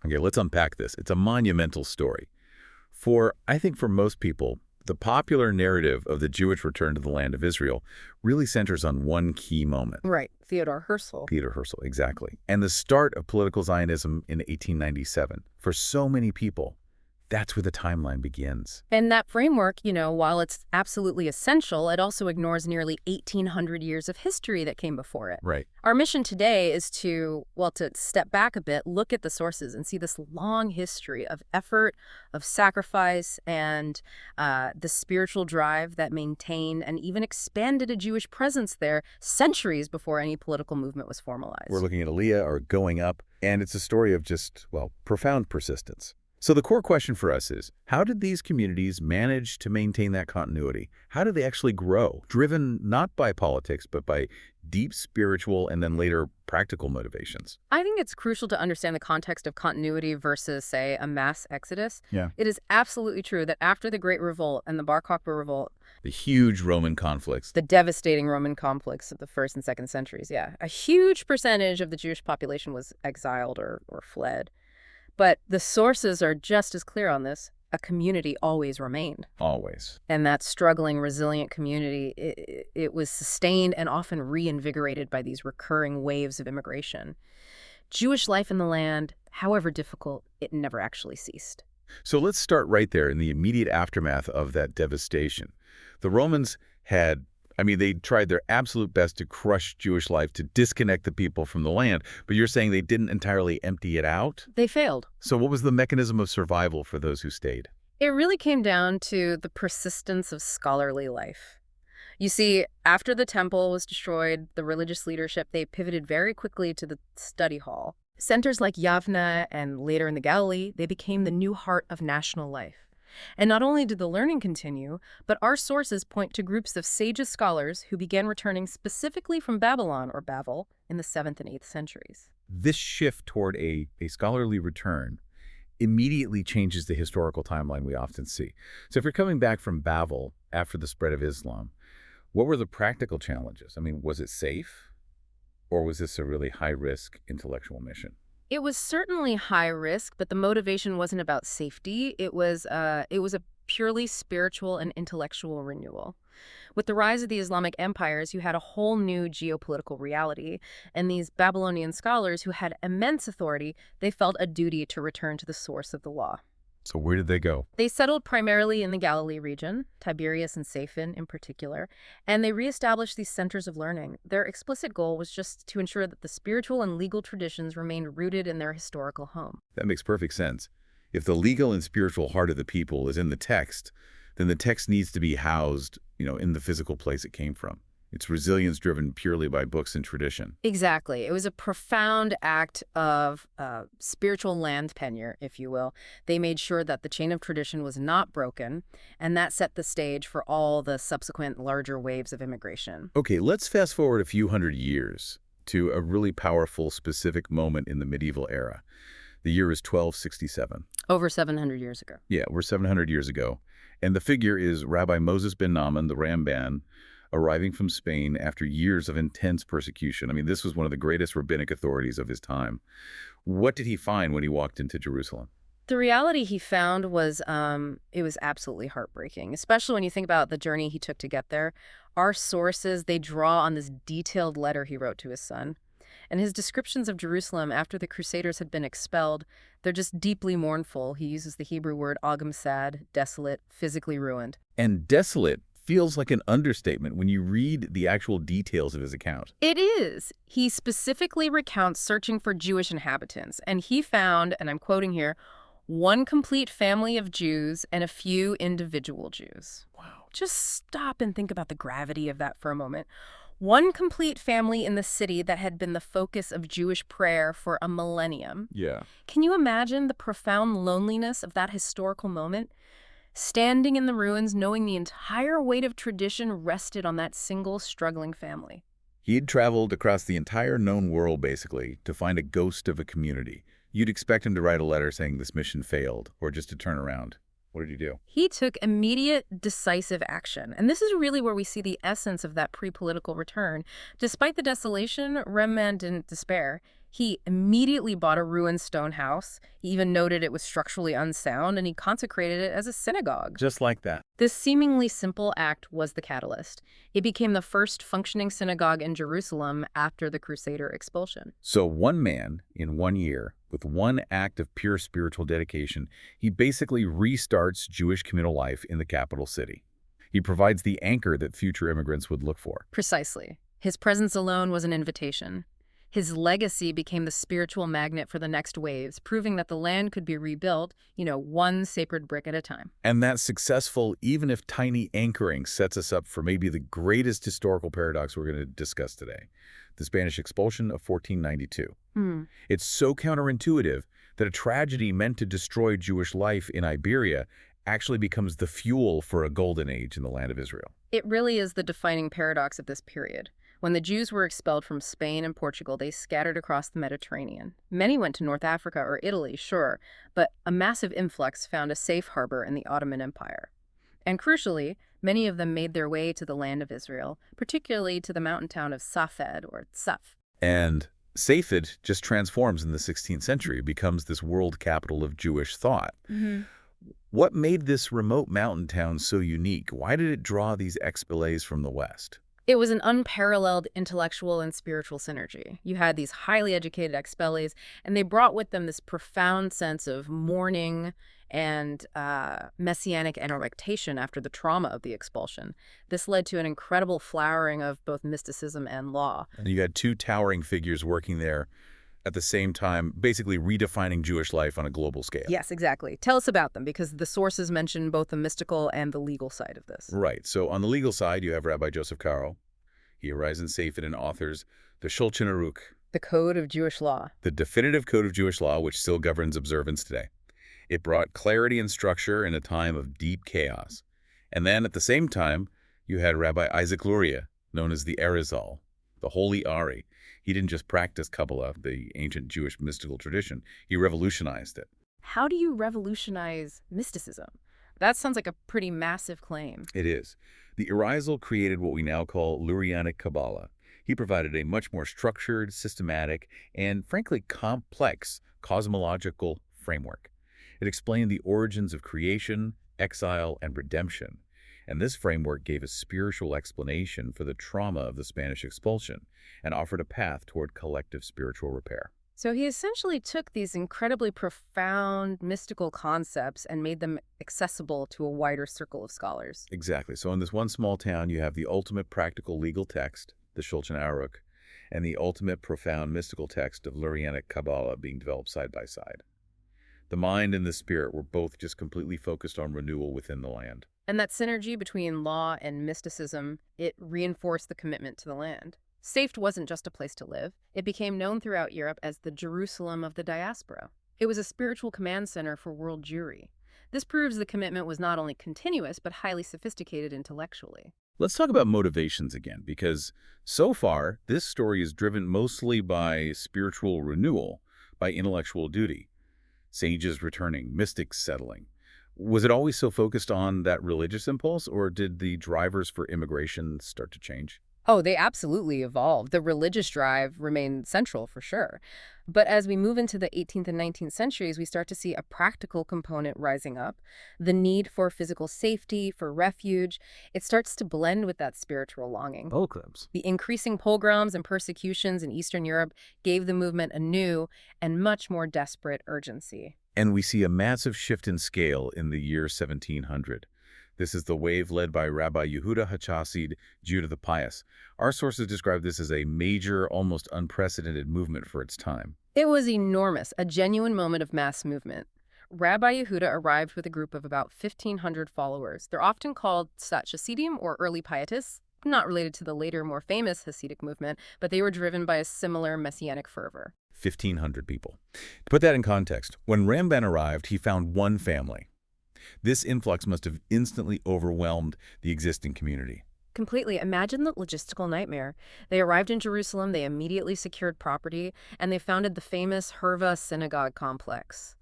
Okay, let's unpack this. It's a monumental story. I think for most people, the popular narrative of the Jewish return to the land of Israel really centers on one key moment. Right, Theodore Herzl. Peter Herzl, exactly. And the start of political Zionism in 1897. For so many people, that's where the timeline begins. And that framework, while it's absolutely essential, it also ignores nearly 1,800 years of history that came before it. Right. Our mission today is to step back a bit, look at the sources, and see this long history of effort, of sacrifice, and the spiritual drive that maintained and even expanded a Jewish presence there centuries before any political movement was formalized. We're looking at Aliyah, or going up, and it's a story of just, profound persistence. So the core question for us is, how did these communities manage to maintain that continuity? How did they actually grow, driven not by politics, but by deep spiritual and then later practical motivations? I think it's crucial to understand the context of continuity versus, say, a mass exodus. Yeah. It is absolutely true that after the Great Revolt and the Bar Kokhba Revolt, The huge Roman conflicts. the devastating Roman conflicts of the 1st and 2nd centuries, a huge percentage of the Jewish population was exiled or fled. But the sources are just as clear on this. A community always remained. Always. And that struggling, resilient community, it was sustained and often reinvigorated by these recurring waves of immigration. Jewish life in the land, however difficult, it never actually ceased. So let's start right there in the immediate aftermath of that devastation. The Romans they tried their absolute best to crush Jewish life, to disconnect the people from the land, but you're saying they didn't entirely empty it out? They failed. So what was the mechanism of survival for those who stayed? It really came down to the persistence of scholarly life. You see, after the temple was destroyed, the religious leadership, they pivoted very quickly to the study hall. Centers like Yavna and later in the Galilee, they became the new heart of national life. And not only did the learning continue, but our sources point to groups of sages scholars who began returning specifically from Babylon or Babel in the 7th and 8th centuries. This shift toward a scholarly return immediately changes the historical timeline we often see. So if you're coming back from Babel after the spread of Islam, what were the practical challenges? Was it safe? Or was this a really high-risk intellectual mission? It was certainly high risk, but the motivation wasn't about safety. It was a purely spiritual and intellectual renewal. With the rise of the Islamic empires, you had a whole new geopolitical reality, and these Babylonian scholars who had immense authority, they felt a duty to return to the source of the law. So where did they go? They settled primarily in the Galilee region, Tiberias and Saphon in particular, and they reestablished these centers of learning. Their explicit goal was just to ensure that the spiritual and legal traditions remained rooted in their historical home. That makes perfect sense. If the legal and spiritual heart of the people is in the text, then the text needs to be housed, in the physical place it came from. It's resilience driven purely by books and tradition. Exactly. It was a profound act of spiritual land tenure, if you will. They made sure that the chain of tradition was not broken, and that set the stage for all the subsequent larger waves of immigration. Okay, let's fast forward a few hundred years to a really powerful, specific moment in the medieval era. The year is 1267. Over 700 years ago. Yeah, we're 700 years ago. And the figure is Rabbi Moses ben Naaman, the Ramban, arriving from Spain after years of intense persecution. This was one of the greatest rabbinic authorities of his time. What did he find when he walked into Jerusalem? The reality he found was it was absolutely heartbreaking, especially when you think about the journey he took to get there. Our sources, they draw on this detailed letter he wrote to his son. And his descriptions of Jerusalem after the Crusaders had been expelled, they're just deeply mournful. He uses the Hebrew word agam sad, desolate, physically ruined. And desolate feels like an understatement when you read the actual details of his account. It is. He specifically recounts searching for Jewish inhabitants, and he found, and I'm quoting here, one complete family of Jews and a few individual Jews. Wow. Just stop and think about the gravity of that for a moment. One complete family in the city that had been the focus of Jewish prayer for a millennium. Yeah. Can you imagine the profound loneliness of that historical moment? Standing in the ruins, knowing the entire weight of tradition rested on that single struggling family. He'd traveled across the entire known world, basically, to find a ghost of a community. You'd expect him to write a letter saying this mission failed, or just to turn around. What did he do? He took immediate, decisive action. And this is really where we see the essence of that pre-political return. Despite the desolation, Rembrandt didn't despair. He immediately bought a ruined stone house. He even noted it was structurally unsound, and he consecrated it as a synagogue. Just like that. This seemingly simple act was the catalyst. It became the first functioning synagogue in Jerusalem after the Crusader expulsion. So one man, in 1 year, with one act of pure spiritual dedication, he basically restarts Jewish communal life in the capital city. He provides the anchor that future immigrants would look for. Precisely. His presence alone was an invitation. His legacy became the spiritual magnet for the next waves, proving that the land could be rebuilt, one sacred brick at a time. And that successful, even if tiny, anchoring sets us up for maybe the greatest historical paradox we're going to discuss today, the Spanish expulsion of 1492. It's so counterintuitive that a tragedy meant to destroy Jewish life in Iberia actually becomes the fuel for a golden age in the land of Israel. It really is the defining paradox of this period. When the Jews were expelled from Spain and Portugal, they scattered across the Mediterranean. Many went to North Africa or Italy, sure, but a massive influx found a safe harbor in the Ottoman Empire. And crucially, many of them made their way to the land of Israel, particularly to the mountain town of Safed or Tzaf. And Safed just transforms in the 16th century, becomes this world capital of Jewish thought. What made this remote mountain town so unique? Why did it draw these exiles from the West? It was an unparalleled intellectual and spiritual synergy. You had these highly educated exiles, and they brought with them this profound sense of mourning and messianic expectation after the trauma of the expulsion. This led to an incredible flowering of both mysticism and law. And you had two towering figures working there at the same time, basically redefining Jewish life on a global scale. Yes, exactly. Tell us about them, because the sources mention both the mystical and the legal side of this. Right. So on the legal side, you have Rabbi Joseph Caro. He arrives in Safed and authors the Shulchan Aruch, The Code of Jewish Law. the definitive code of Jewish law, which still governs observance today. It brought clarity and structure in a time of deep chaos. And then at the same time, you had Rabbi Isaac Luria, known as the Herzl, the Holy Ari. He didn't just practice Kabbalah, the ancient Jewish mystical tradition. He revolutionized it. How do you revolutionize mysticism? That sounds like a pretty massive claim. It is. The Herzl created what we now call Lurianic Kabbalah. He provided a much more structured, systematic, and frankly complex cosmological framework. It explained the origins of creation, exile, and redemption. And this framework gave a spiritual explanation for the trauma of the Spanish expulsion and offered a path toward collective spiritual repair. So he essentially took these incredibly profound mystical concepts and made them accessible to a wider circle of scholars. Exactly. So in this one small town, you have the ultimate practical legal text, the Shulchan Aruch, and the ultimate profound mystical text of Lurianic Kabbalah being developed side by side. The mind and the spirit were both just completely focused on renewal within the land. And that synergy between law and mysticism, it reinforced the commitment to the land. Safed wasn't just a place to live. It became known throughout Europe as the Jerusalem of the diaspora. It was a spiritual command center for world Jewry. This proves the commitment was not only continuous, but highly sophisticated intellectually. Let's talk about motivations again, because so far, this story is driven mostly by spiritual renewal, by intellectual duty. Sages returning, mystics settling. Was it always so focused on that religious impulse, or did the drivers for immigration start to change? Oh, they absolutely evolved. The religious drive remained central for sure. But as we move into the 18th and 19th centuries, we start to see a practical component rising up. The need for physical safety, for refuge, it starts to blend with that spiritual longing. Pilgrims. The increasing pogroms and persecutions in Eastern Europe gave the movement a new and much more desperate urgency. And we see a massive shift in scale in the year 1700. This is the wave led by Rabbi Yehuda HaChassid, Judah the Pious. Our sources describe this as a major, almost unprecedented movement for its time. It was enormous, a genuine moment of mass movement. Rabbi Yehuda arrived with a group of about 1,500 followers. They're often called Chassidim or early pietists, not related to the later, more famous Hasidic movement, but they were driven by a similar messianic fervor. 1,500 people. To put that in context, when Rembrandt arrived, he found one family. This influx must have instantly overwhelmed the existing community. Completely. Imagine the logistical nightmare. They arrived in Jerusalem, they immediately secured property, and they founded the famous Herva synagogue complex.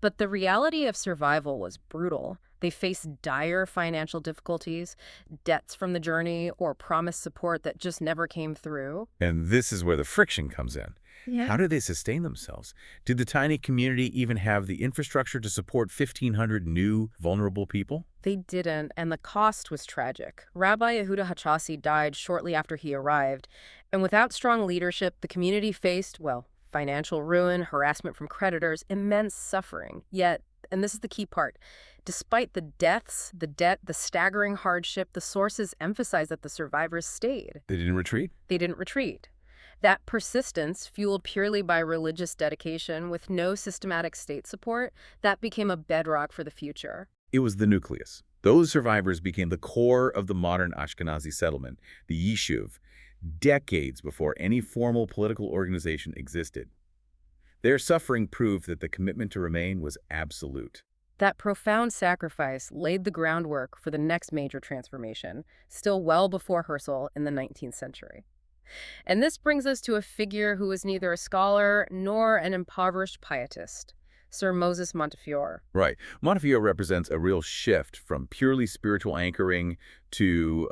But the reality of survival was brutal. They faced dire financial difficulties, debts from the journey, or promised support that just never came through. And this is where the friction comes in. Yeah. How did they sustain themselves? Did the tiny community even have the infrastructure to support 1,500 new, vulnerable people? They didn't, and the cost was tragic. Rabbi Yehuda Hachasi died shortly after he arrived, and without strong leadership, the community faced, well, financial ruin, harassment from creditors, immense suffering. Yet, and this is the key part, despite the deaths, the debt, the staggering hardship, the sources emphasize that the survivors stayed. They didn't retreat? They didn't retreat. That persistence, fueled purely by religious dedication with no systematic state support, that became a bedrock for the future. It was the nucleus. Those survivors became the core of the modern Ashkenazi settlement, the Yishuv, decades before any formal political organization existed. Their suffering proved that the commitment to remain was absolute. That profound sacrifice laid the groundwork for the next major transformation, still well before Herzl in the 19th century. And this brings us to a figure who was neither a scholar nor an impoverished pietist, Sir Moses Montefiore. Right. Montefiore represents a real shift from purely spiritual anchoring to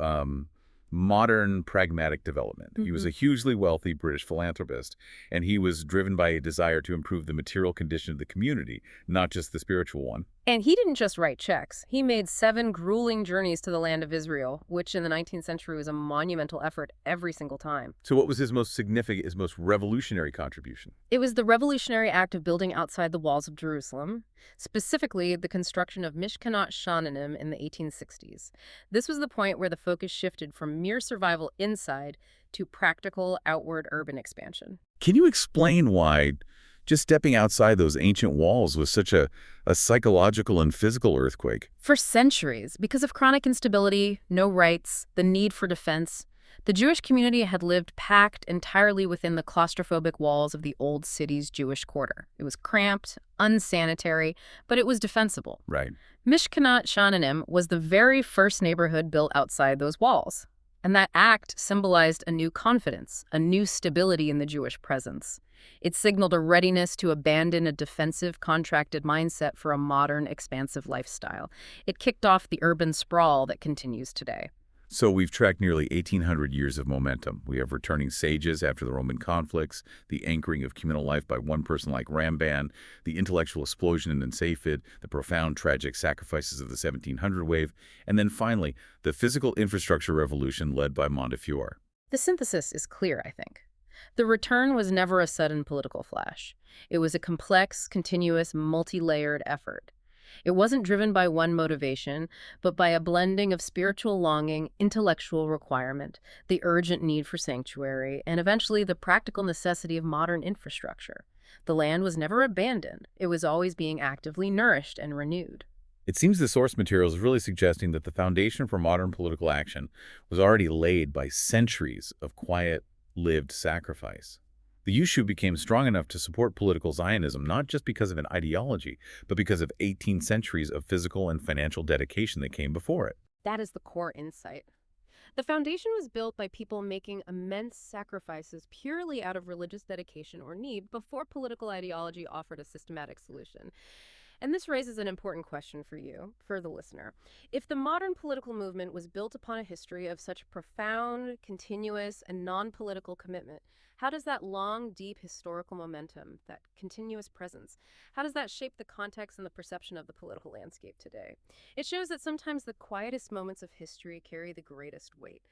modern pragmatic development. He was a hugely wealthy British philanthropist, and he was driven by a desire to improve the material condition of the community, not just the spiritual one. And he didn't just write checks. He made 7 grueling journeys to the land of Israel, which in the 19th century was a monumental effort every single time. So what was his most significant, his most revolutionary contribution? It was the revolutionary act of building outside the walls of Jerusalem, specifically the construction of Mishkanot Sha'ananim in the 1860s. This was the point where the focus shifted from mere survival inside to practical outward urban expansion. Can you explain why just stepping outside those ancient walls was such a psychological and physical earthquake? For centuries, because of chronic instability, no rights, the need for defense, the Jewish community had lived packed entirely within the claustrophobic walls of the old city's Jewish quarter. It was cramped, unsanitary, but it was defensible. Right. Mishkanot Sha'ananim was the very first neighborhood built outside those walls. And that act symbolized a new confidence, a new stability in the Jewish presence. It signaled a readiness to abandon a defensive, contracted mindset for a modern, expansive lifestyle. It kicked off the urban sprawl that continues today. So we've tracked nearly 1,800 years of momentum. We have returning sages after the Roman conflicts, the anchoring of communal life by one person like Ramban, the intellectual explosion in Safed, the profound tragic sacrifices of the 1700 wave, and then finally, the physical infrastructure revolution led by Montefiore. The synthesis is clear, I think. The return was never a sudden political flash. It was a complex, continuous, multi-layered effort. It wasn't driven by one motivation, but by a blending of spiritual longing, intellectual requirement, the urgent need for sanctuary, and eventually the practical necessity of modern infrastructure. The land was never abandoned. It was always being actively nourished and renewed. It seems the source material is really suggesting that the foundation for modern political action was already laid by centuries of quiet, lived sacrifice. The Yishuv became strong enough to support political Zionism not just because of an ideology, but because of 18 centuries of physical and financial dedication that came before it. That is the core insight. The foundation was built by people making immense sacrifices purely out of religious dedication or need before political ideology offered a systematic solution. And this raises an important question for you, for the listener. If the modern political movement was built upon a history of such profound, continuous, and non-political commitment, how does that long, deep historical momentum, that continuous presence, how does that shape the context and the perception of the political landscape today? It shows that sometimes the quietest moments of history carry the greatest weight.